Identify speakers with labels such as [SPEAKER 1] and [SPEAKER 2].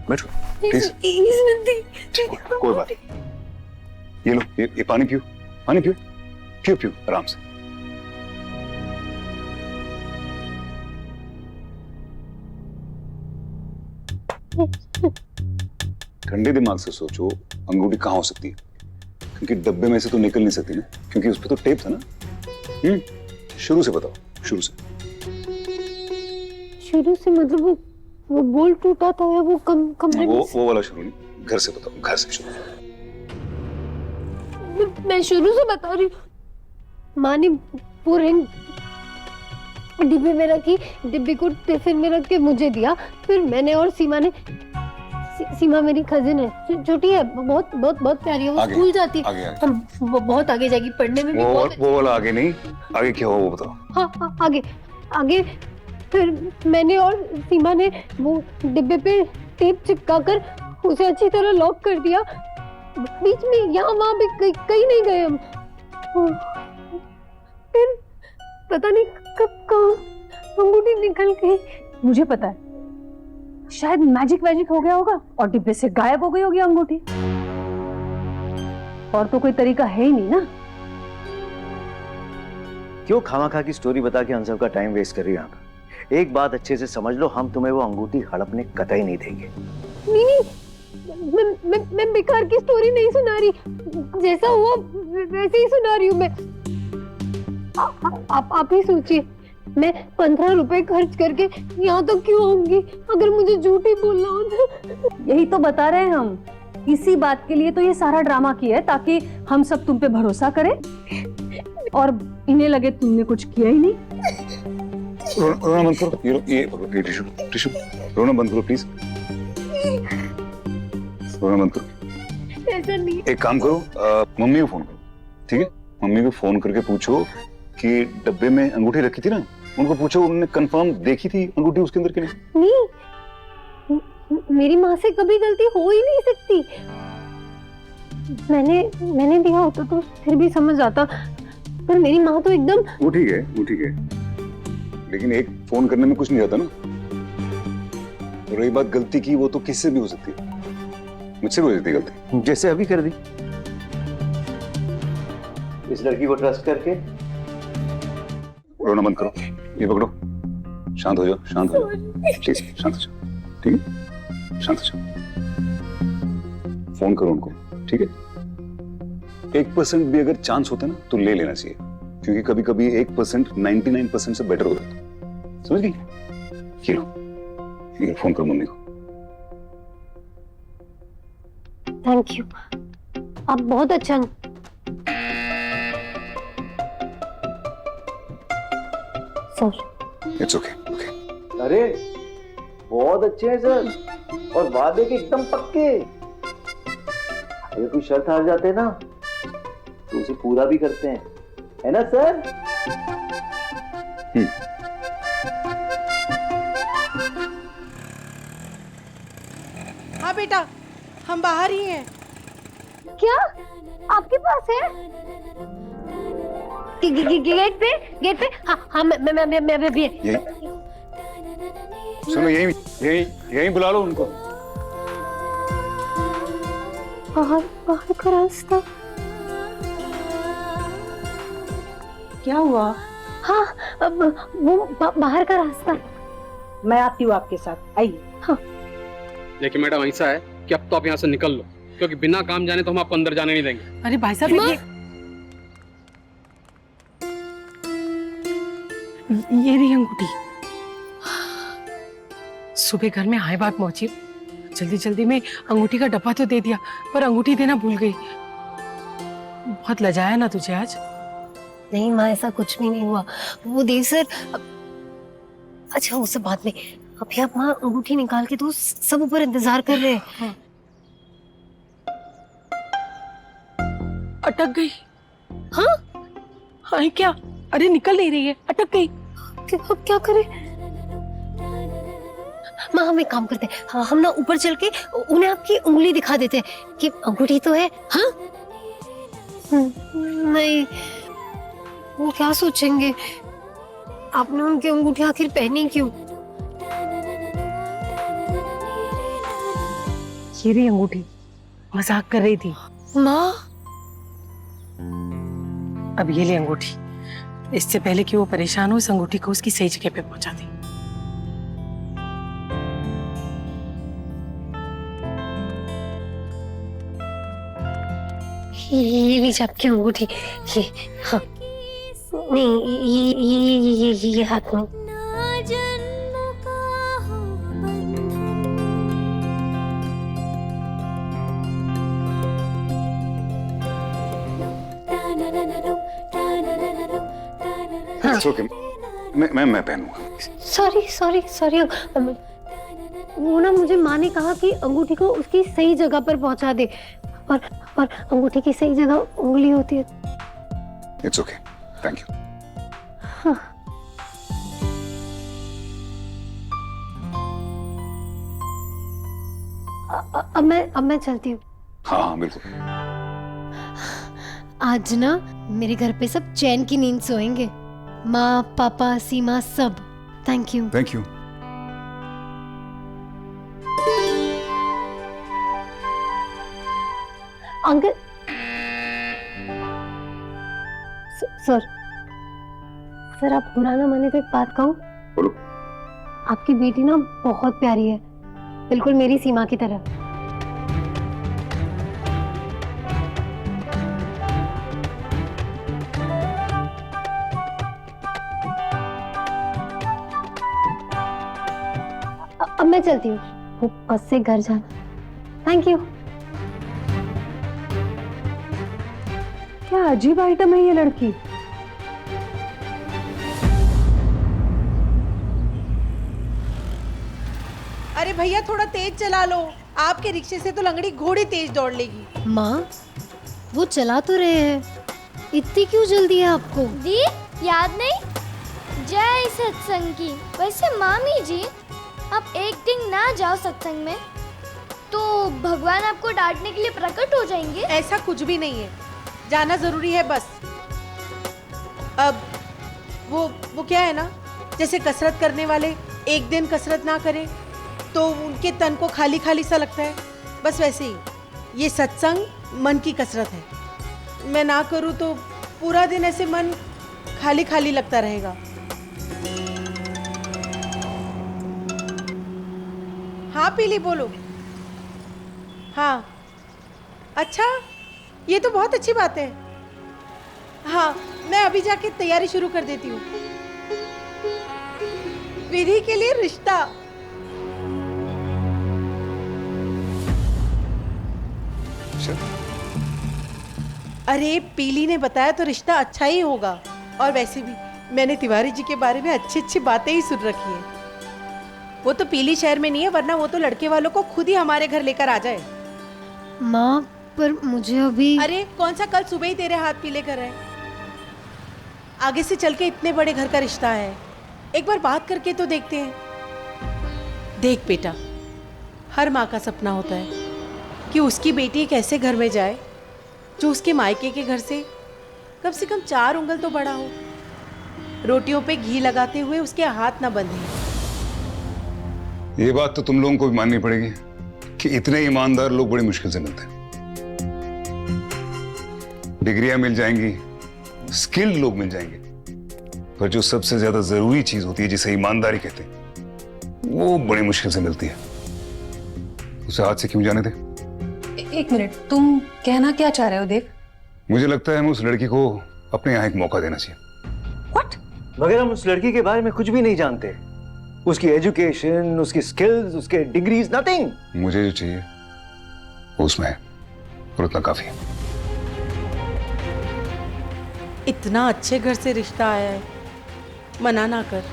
[SPEAKER 1] बैठो प्लीज। कोई बात नहीं, ये लो, ये पानी पियो, पानी पियो, पियो पियो आराम से। ठंडे दिमाग से सोचो, अंगूठी कहाँ हो सकती है? क्योंकि डब्बे में से तो निकल नहीं सकती ना, क्योंकि उस पर तो टेप था ना। शुरू से बताओ, शुरू से।
[SPEAKER 2] शुरू से मतलब वो बोल्ट टूटा था या वो कमरे में?
[SPEAKER 1] वो वाला शुरू नहीं, घर से बताओ, घर से शुरू।
[SPEAKER 2] मैं शुरू से बता रही हूँ। माँ ने वो रिंग डिब्बे में रखी, डिब्बे को टिफिन में रख के मुझे दिया, फिर मैंने और सीमा ने, सीमा मेरी कजिन है, छोटी है, बहुत बहुत बहुत प्यारी है, वो स्कूल जाती है। हम वो बहुत आगे जाएगी पढ़ने में भी।
[SPEAKER 1] वो वाला आगे नहीं, आगे क्या हुआ वो बताओ।
[SPEAKER 2] हाँ आगे आगे फिर मैंने और सीमा ने वो डिब्बे पे टेप चिपकाकर उसे अच्छी तरह लॉक कर दिया। बीच में यहाँ वहाँ भी कहीं नहीं गए हम। फिर पता नहीं कब कहाँ अंगूठी निकल गई।
[SPEAKER 3] मुझे पता है, शायद मैजिक हो गया होगा और डिब्बे से गायब हो गई होगी अंगूठी। और तो कोई तरीका है ही नहीं ना।
[SPEAKER 4] क्यों खामाखा की स्टोरी बता के हम सब का टाइम वेस्ट कर रही है? एक बात अच्छे से समझ लो, हम तुम्हें वो अंगूठी हड़पने कतई नहीं देंगे।
[SPEAKER 2] नहीं, मैं बेकार की स्टोरी नहीं सुना रही, जैसा हुआ वैसे ही सुना रही हूँ मैं। आप ही सोचिए, मैं 15 रुपए खर्च करके यहाँ तो क्यों आऊंगी अगर मुझे झूठ ही बोलना होता।
[SPEAKER 3] यही तो बता रहे हैं हम, इसी बात के लिए तो ये सारा ड्रामा किया है, ताकि हम सब तुम पे भरोसा करें और इन्हें लगे तुमने कुछ किया ही नहीं।
[SPEAKER 1] रोना बंद करो, ये टिश्यू रोना बंद करो प्लीज, रोना बंद करो।
[SPEAKER 2] ऐसा नहीं।
[SPEAKER 1] एक काम करो, मम्मी को फोन करो, ठीक है? मम्मी को फोन करके पूछो कि डब्बे में अंगूठी रखी थी ना, उनको पूछो उन्होंने कंफर्म देखी थी अंगूठी उसके अंदर के
[SPEAKER 2] नहीं, मेरी माँ से कभी गलती हो ही नहीं सकती। मैंने दिया होता तो फिर भी समझ आता, पर मेरी माँ तो एकदम।
[SPEAKER 1] वो ठीक है, लेकिन एक फोन करने में कुछ नहीं जाता ना। और रही बात गलती की, वो तो किससे भी हो सकती है, मुझसे भी हो सकती है गलती,
[SPEAKER 4] जैसे अभी कर दी इस लड़की को ट्रस्ट करके।
[SPEAKER 1] रोना बंद करो, ये पकड़ो, शांत हो जाओ, शांत हो जाओ प्लीज, शांत हो जाओ, ठीक है? शांत हो जाओ, फोन करो उनको, ठीक है? 1% भी अगर चांस होता है ना तो ले लेना चाहिए, क्योंकि कभी कभी 1% 99% से बेटर होता है, समझ गई? ये फोन करो मम्मी को।
[SPEAKER 2] थैंक यू, आप बहुत अच्छा। Sir
[SPEAKER 1] it's okay.
[SPEAKER 4] अरे बहुत अच्छे हैं सर, और वादे के एकदम पक्के। अगर कोई शर्त हार जाते हैं ना तो उसे पूरा भी करते हैं, है ना सर?
[SPEAKER 5] हाँ बेटा, हम बाहर ही हैं।
[SPEAKER 2] क्या आपके पास है? गेट पे। हाँ मैं भी।
[SPEAKER 1] सुनो, यही बुला लो उनको।
[SPEAKER 2] बाहर का रास्ता
[SPEAKER 3] क्या हुआ?
[SPEAKER 2] हाँ, अब वो बाहर का रास्ता।
[SPEAKER 3] मैं आती हूँ आपके साथ, आइए।
[SPEAKER 2] हाँ।
[SPEAKER 6] देखिए मैडम, ऐसा है कि अब तो आप यहाँ से निकल लो, क्योंकि बिना काम जाने तो हम आपको अंदर जाने नहीं देंगे।
[SPEAKER 5] अरे भाई साहब, ये रही अंगूठी। सुबह घर में आए बात पहुंची, जल्दी में अंगूठी का डब्बा तो दे दिया, पर अंगूठी देना भूल गई। बहुत लजाया ना तुझे आज?
[SPEAKER 2] नहीं माँ, ऐसा कुछ भी नहीं हुआ। वो देव सर, अच्छा वो सब बाद में। अभी आप माँ अंगूठी निकाल के, तो सब ऊपर इंतजार कर रहे हैं।
[SPEAKER 5] अटक गई।
[SPEAKER 2] हाँ
[SPEAKER 5] हाँ क्या? अरे निकल नहीं रही है, अटक गई।
[SPEAKER 2] अब क्या करें? माँ हम एक काम करते हैं, हाँ, हम ना ऊपर चल के उन्हें आपकी उंगली दिखा देते हैं कि अंगूठी तो है। हाँ नहीं, वो क्या सोचेंगे? आपने उनकी अंगूठी आखिर पहनी क्यों?
[SPEAKER 5] ये रही अंगूठी, मजाक कर रही थी।
[SPEAKER 2] माँ
[SPEAKER 5] अब ये ले अंगूठी, इससे पहले कि वो परेशान हो, इस अंगूठी को उसकी सही जगह पे पहुंचा दे।
[SPEAKER 2] ये लीजिए आपकी अंगूठी। ये हाँ नहीं ये हाथ में।
[SPEAKER 1] It's okay. मैं पहनूंगा।
[SPEAKER 2] सॉरी सॉरी सॉरी, वो ना मुझे माँ ने कहा कि अंगूठी को उसकी सही जगह पर पहुंचा दे, और अंगूठी की सही जगह उंगली होती है।
[SPEAKER 1] It's okay. Thank you.
[SPEAKER 2] हाँ। अब मैं चलती हूँ।
[SPEAKER 1] हाँ बिल्कुल।
[SPEAKER 2] आज ना मेरे घर पे सब चैन की नींद सोएंगे, माँ पापा सीमा सब। Thank you.
[SPEAKER 1] Thank you.
[SPEAKER 2] Uncle sir sir आप बुरा ना माने तो एक बात कहूँ?
[SPEAKER 1] बोलो।
[SPEAKER 2] आपकी बेटी ना बहुत प्यारी है, बिल्कुल मेरी सीमा की तरह। अब मैं चलती हूँ, वो बस से घर जाना। Thank you.
[SPEAKER 3] क्या अजीब आइटम है ये लड़की।
[SPEAKER 7] अरे भैया थोड़ा तेज चला लो, आपके रिक्शे से तो लंगड़ी घोड़ी तेज दौड़ लेगी।
[SPEAKER 2] माँ वो चला तो रहे हैं, इतनी क्यों जल्दी है आपको?
[SPEAKER 8] दी याद नहीं, जय सत्संग की। वैसे मामी जी आप एक दिन ना जाओ सत्संग में तो भगवान आपको डांटने के लिए प्रकट हो जाएंगे।
[SPEAKER 7] ऐसा कुछ भी नहीं है, जाना जरूरी है बस। अब वो क्या है ना, जैसे कसरत करने वाले एक दिन कसरत ना करें तो उनके तन को खाली खाली सा लगता है, बस वैसे ही ये सत्संग मन की कसरत है। मैं ना करूँ तो पूरा दिन ऐसे मन खाली खाली लगता रहेगा। हाँ पीली बोलो। हाँ अच्छा, ये तो बहुत अच्छी बात है। हाँ मैं अभी जाके तैयारी शुरू कर देती हूँ। विधि के लिए रिश्ता। अरे पीली ने बताया तो रिश्ता अच्छा ही होगा, और वैसे भी मैंने तिवारी जी के बारे में अच्छी अच्छी बातें ही सुन रखी हैं। वो तो पीली शहर में नहीं है, वरना वो तो लड़के वालों को खुद ही हमारे घर लेकर आ जाए।
[SPEAKER 2] माँ पर मुझे अभी।
[SPEAKER 7] अरे कौन सा कल सुबह ही तेरे हाथ पीले कर रहे हैं, आगे से चल के इतने बड़े घर का रिश्ता है, एक बार बात करके तो देखते हैं। देख बेटा, हर माँ का सपना होता है कि उसकी बेटी एक ऐसे घर में जाए जो उसके मायके के घर से कम 4 उंगल तो बड़ा हो, रोटियों पे घी लगाते हुए उसके हाथ ना बंधे।
[SPEAKER 1] ये बात तो तुम लोगों को भी माननी पड़ेगी कि इतने ईमानदार लोग बड़ी मुश्किल से मिलते हैं। डिग्रियां मिल जाएंगी, स्किल्ड लोग मिल जाएंगे, पर जो सबसे ज्यादा जरूरी चीज होती है जिसे ईमानदारी कहते हैं, वो बड़ी मुश्किल से मिलती है। उसे हाथ से क्यों जाने दे?
[SPEAKER 3] एक मिनट, तुम कहना क्या चाह रहे हो देव?
[SPEAKER 1] मुझे लगता है हमें उस लड़की को अपने यहाँ एक मौका देना चाहिए।
[SPEAKER 3] व्हाट?
[SPEAKER 4] मगर हम उस लड़की के बारे में कुछ भी नहीं जानते, उसकी एजुकेशन, उसकी स्किल्स, उसके डिग्रीज, नथिंग।
[SPEAKER 1] मुझे जो चाहिए वो उसमें है, और उतना काफी है।
[SPEAKER 7] इतना अच्छे घर से रिश्ता आया है, मना ना कर।